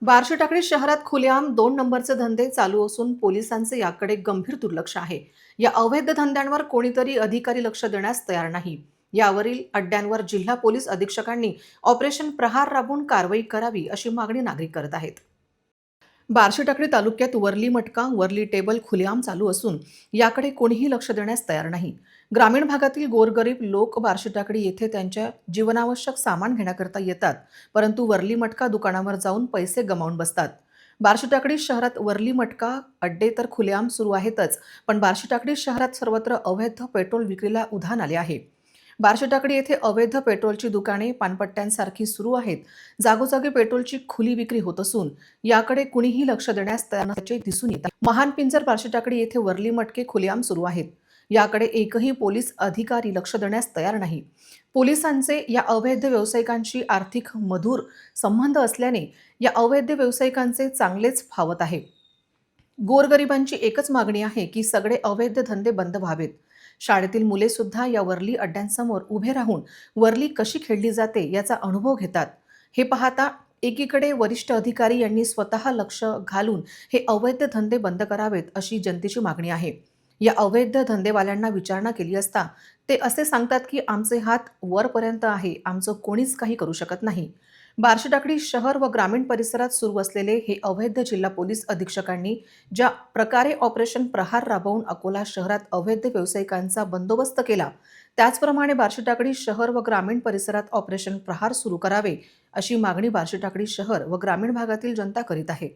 बार्शी टाकळी शहरात खुलेआम 2 नंबरचे धंदे चालू असून पोलिसांचे याकडे गंभीर दुर्लक्ष आहे. या अवैध धंद्यांवर कोणीतरी अधिकारी लक्ष देण्यास तयार नाही. यावरील अड्ड्यांवर जिल्हा पोलीस अधीक्षकांनी ऑपरेशन प्रहार राबवून कारवाई करावी अशी मागणी नागरिक करत आहेत. बार्शी टाकळी तालुक्यात वरली मटका, वरली टेबल खुलेआम चालू असून याकडे कोणीही लक्ष देण्यास तयार नाही. ग्रामीण भागातील गोरगरीब लोक बार्शी टाकळी येथे त्यांच्या जीवनावश्यक सामान घेण्याकरता येतात, परंतु वरली मटका दुकानावर जाऊन पैसे गमावून बसतात. बार्शी टाकळी शहरात वरली मटका अड्डे तर खुलेआम सुरू आहेतच, पण बार्शी टाकळी शहरात सर्वत्र अवैध पेट्रोल विक्रीला उधाण आले आहे. बार्शी टाकळी येथे अवैध पेट्रोलची दुकाने पानपट्ट्यांसारखी सुरू आहेत. जागोजागी पेट्रोलची खुली विक्री होत असून याकडे कुणीही लक्ष देण्यास तयार नसल्याचे दिसून येत आहे. महान पिंजर बार्शी टाकळी येथे वरली मटके खुलेआम सुरू आहेत. याकडे एकही पोलीस अधिकारी लक्ष देण्यास तयार नाही. पोलिसांचे या अवैध व्यावसायिकांशी आर्थिक मधुर संबंध असल्याने या अवैध व्यावसायिकांचे चांगलेच फावत आहे. गोरगरिबांची एकच मागणी आहे की सगळे अवैध धंदे बंद व्हावेत. शाळेतील मुले सुद्धा या वरली अड्ड्यांसमोर उभे राहून वरली कशी खेळली जाते याचा अनुभव घेतात. हे पाहता एकीकडे वरिष्ठ अधिकारी यांनी स्वतः लक्ष घालून हे अवैध धंदे बंद करावेत अशी जनतेची मागणी आहे. या अवैध धंदेवाल्यांना विचारणा केली असता ते असे सांगतात की आमचे हात वरपर्यंत आहे, आमचं कोणीच काही करू शकत नाही. बार्शी टाकळी शहर व ग्रामीण परिसरात सुरू असलेले हे अवैध जिल्हा पोलीस अधीक्षकांनी ज्या प्रकारे ऑपरेशन प्रहार राबवून अकोला शहरात अवैध व्यावसायिकांचा बंदोबस्त केला, त्याचप्रमाणे बार्शी टाकळी शहर व ग्रामीण परिसरात ऑपरेशन प्रहार सुरू करावे अशी मागणी बार्शी टाकळी शहर व ग्रामीण भागातील जनता करीत आहे.